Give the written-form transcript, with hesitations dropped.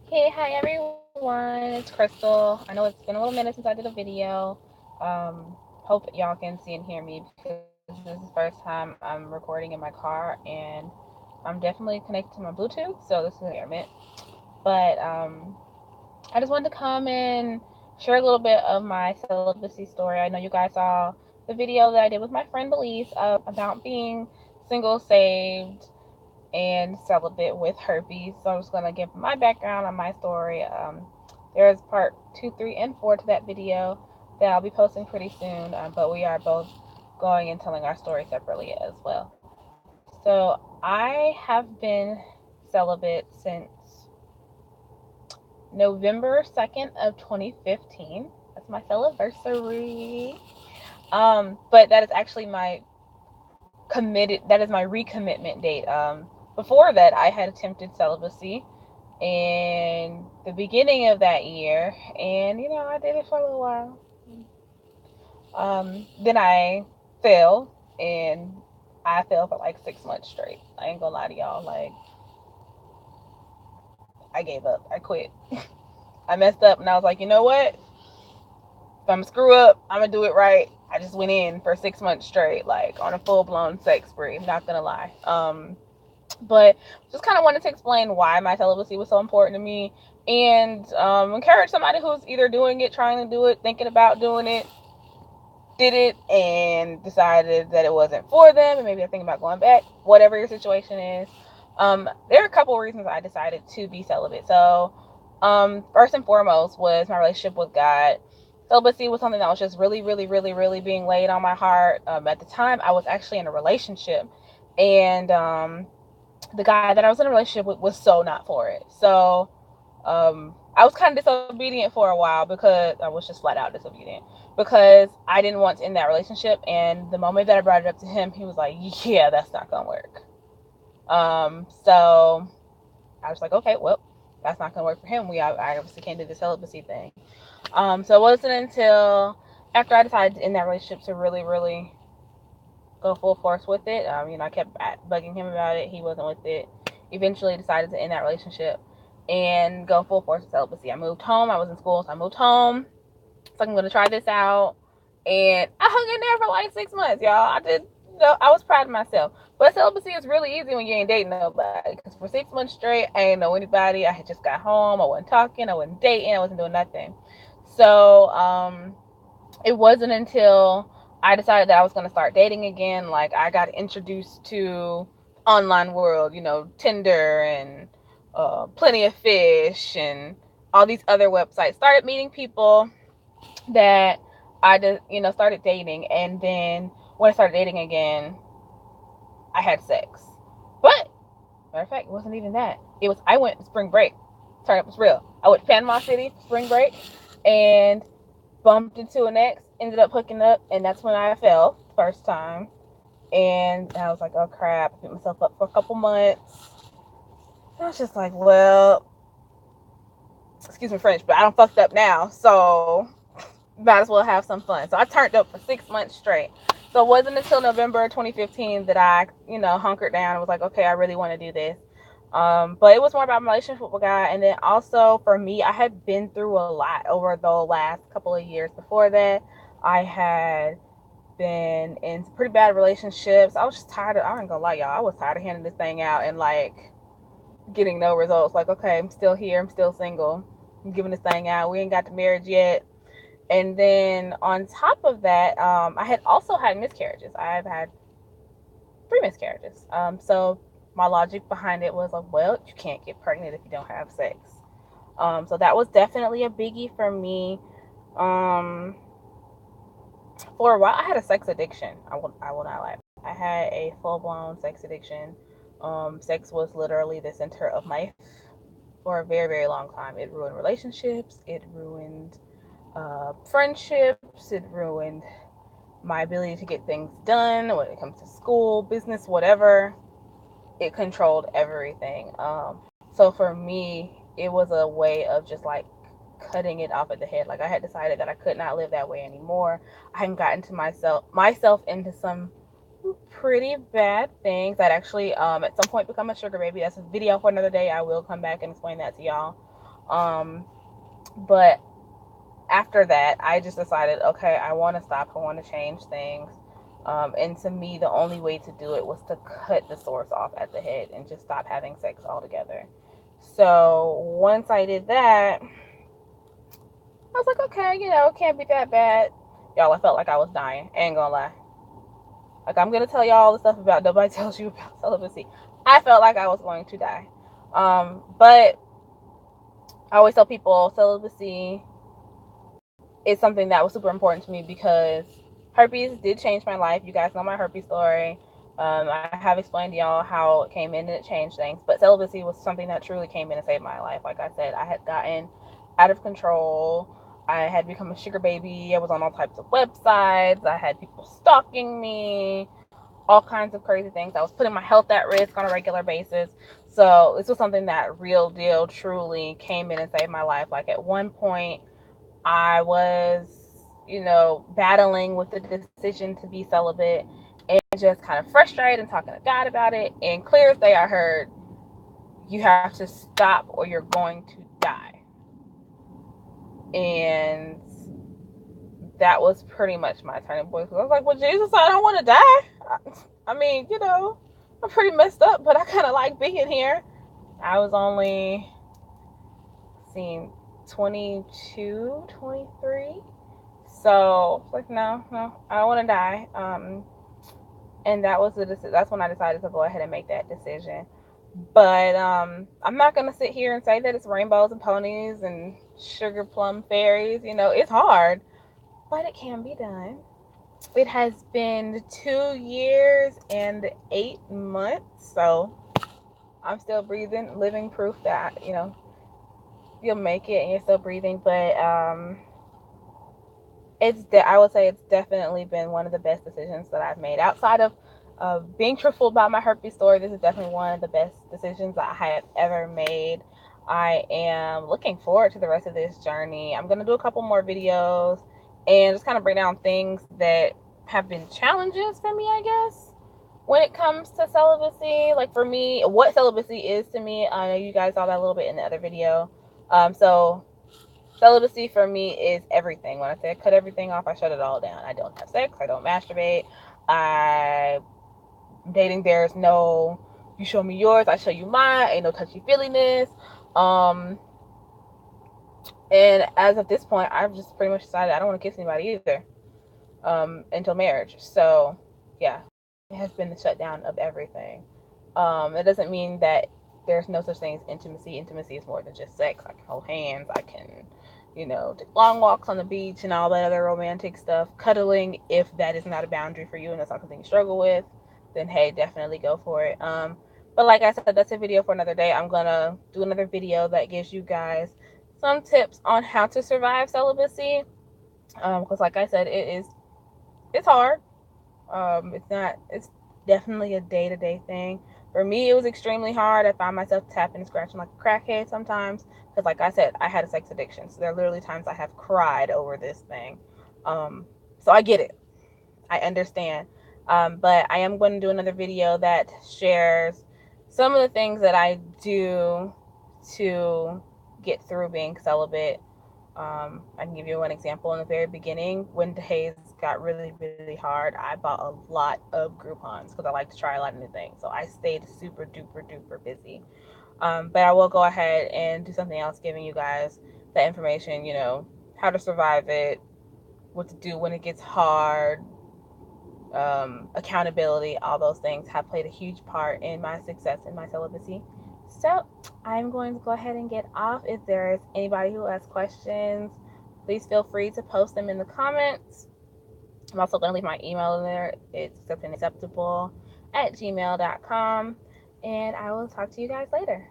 Hey, hi everyone. It's Crystal. I know it's been a little minute since I did a video. Hope y'all can see and hear me because this is the first time I'm recording in my car and I'm definitely connected to my Bluetooth, so this is an environment. But I just wanted to come and share a little bit of my celibacy story. I know you guys saw the video that I did with my friend Belize about being single, saved, and celibate with herpes. So I'm just going to give my background on my story. There's part 2, 3, and 4 to that video that I'll be posting pretty soon, but we are both going and telling our story separately as well. So I have been celibate since November 2nd of 2015. That's my celibacy. But that is actually my that is my recommitment date. Before that, I had attempted celibacy in the beginning of that year, and I did it for a little while. Then I fell, and I fell for like 6 months straight. I ain't gonna lie to y'all. Like, I gave up. I quit. I messed up, and I was like, you know what? If I'm gonna screw up, I'm gonna do it right. I just went in for 6 months straight, like on a full blown sex spree. Not gonna lie. But just kind of wanted to explain why my celibacy was so important to me, and encourage somebody who's either doing it, trying to do it, thinking about doing it, did it, and decided that it wasn't for them, and maybe they're thinking about going back. Whatever your situation is, there are a couple of reasons I decided to be celibate. So, first and foremost was my relationship with God. Celibacy was something that was just really, really, really, really being laid on my heart. At the time, I was actually in a relationship, and the guy that I was in a relationship with was so not for it. So I was kind of disobedient for a while because I was just flat out disobedient because I didn't want to end that relationship. And the moment that I brought it up to him, he was like, "Yeah, that's not gonna work." So I was like, "Okay, well, that's not gonna work for him. I obviously can't do the celibacy thing." So it wasn't until after I decided to end that relationship to really, really go full force with it. I kept bugging him about it. He wasn't with it. Eventually decided to end that relationship and go full force with celibacy. I moved home. I was in school, so I moved home. So I'm gonna try this out. And I hung in there for like 6 months, y'all. I did I was proud of myself. But celibacy is really easy when you ain't dating nobody. Because for 6 months straight, I ain't know anybody. I had just got home. I wasn't talking. I wasn't dating. I wasn't doing nothing. So it wasn't until I decided that I was going to start dating again. Like, I got introduced to online world, Tinder and Plenty of Fish and all these other websites. Started meeting people that I just, started dating. And then when I started dating again, I had sex. But, matter of fact, it wasn't even that. I went spring break. Turn up was real. I went to Panama City for spring break and bumped into an ex, ended up hooking up, and that's when I fell first time. And I was like, oh crap, I beat myself up for a couple months. I was just like, well, excuse me French, but I don't fucked up now, so might as well have some fun. So I turned up for 6 months straight. So it wasn't until November 2015 that I, hunkered down and was like, okay, I really want to do this. But it was more about my relationship with God. And then also for me, I had been through a lot over the last couple of years. Before that, I had been in pretty bad relationships. I was just tired of, I ain't gonna lie, y'all, I was tired of handing this thing out and like getting no results. Like, okay, I'm still here, I'm still single, I'm giving this thing out. We ain't got the marriage yet. And then on top of that, I had also had miscarriages. I've had 3 miscarriages. So my logic behind it was like, well, you can't get pregnant if you don't have sex. So that was definitely a biggie for me. Um, for a while, I had a sex addiction. I will not lie. I had a full blown sex addiction. Sex was literally the center of my life for a very, very long time. It ruined relationships. It ruined friendships. It ruined my ability to get things done when it comes to school, business, whatever. It controlled everything. So for me, it was a way of just like cutting it off at the head. Like, I had decided that I could not live that way anymore. I had gotten to myself into some pretty bad things that actually at some point become a sugar baby. That's a video for another day. I will come back and explain that to y'all. But after that, I just decided, okay, I want to stop. I want to change things. And to me, the only way to do it was to cut the source off at the head and just stop having sex altogether. So once I did that, I was like, okay, it can't be that bad. Y'all, I felt like I was dying. I ain't gonna lie. Like, I'm gonna tell y'all all the stuff about nobody tells you about celibacy. I felt like I was going to die. But I always tell people celibacy is something that was super important to me because herpes did change my life. You guys know my herpes story. I have explained to y'all how it came in and it changed things. But celibacy was something that truly came in and saved my life. Like I said, I had gotten out of control. I had become a sugar baby. I was on all types of websites. I had people stalking me, all kinds of crazy things. I was putting my health at risk on a regular basis. So this was something that real deal truly came in and saved my life. Like at one point, I was, battling with the decision to be celibate and just kind of frustrated and talking to God about it. And clear as day, I heard, you have to stop or you're going to die. And that was pretty much my turning point. I was like, well, Jesus, I don't want to die. I mean, I'm pretty messed up, but I kind of like being here. I was only seeing 22, 23. So it's like, no, I don't want to die. And that's when I decided to go ahead and make that decision. But I'm not gonna sit here and say that it's rainbows and ponies and sugar plum fairies. It's hard, but it can be done. It has been 2 years and 8 months, so I'm still breathing, living proof that you'll make it and you're still breathing. But I would say it's definitely been one of the best decisions that I've made. Outside of being truthful about my herpes story, this is definitely one of the best decisions I have ever made. I am looking forward to the rest of this journey. I'm going to do a couple more videos and just kind of break down things that have been challenges for me, I guess, when it comes to celibacy. Like for me, what celibacy is to me. I know you guys saw that a little bit in the other video. So celibacy for me is everything. When I say I cut everything off, I shut it all down. I don't have sex. I don't masturbate. Dating, there's no, you show me yours, I show you mine. Ain't no touchy feeliness. And as of this point, I've just pretty much decided I don't want to kiss anybody either. Until marriage. So yeah, it has been the shutdown of everything. It doesn't mean that there's no such thing as intimacy. Intimacy is more than just sex. I can hold hands. I can, take long walks on the beach and all that other romantic stuff. Cuddling, if that is not a boundary for you and that's not something you struggle with, then hey, definitely go for it. But like I said, that's a video for another day. I'm gonna do another video that gives you guys some tips on how to survive celibacy. Because like I said, it's hard. It's definitely a day-to-day thing. For me, it was extremely hard. I found myself tapping and scratching like a crackhead sometimes. Because like I said, I had a sex addiction. So there are literally times I have cried over this thing. So I get it. I understand. But I am going to do another video that shares some of the things that I do to get through being celibate. I can give you one example. In the very beginning, when days got really, really hard, I bought a lot of Groupons because I like to try a lot of new things. So I stayed super duper duper busy. But I will go ahead and do something else, giving you guys the information, how to survive it, what to do when it gets hard, accountability. All those things have played a huge part in my success in my celibacy. So I'm going to go ahead and get off. If there is anybody who has questions, please feel free to post them in the comments. I'm also going to leave my email in there. It's acceptable@gmail.com. And I will talk to you guys later.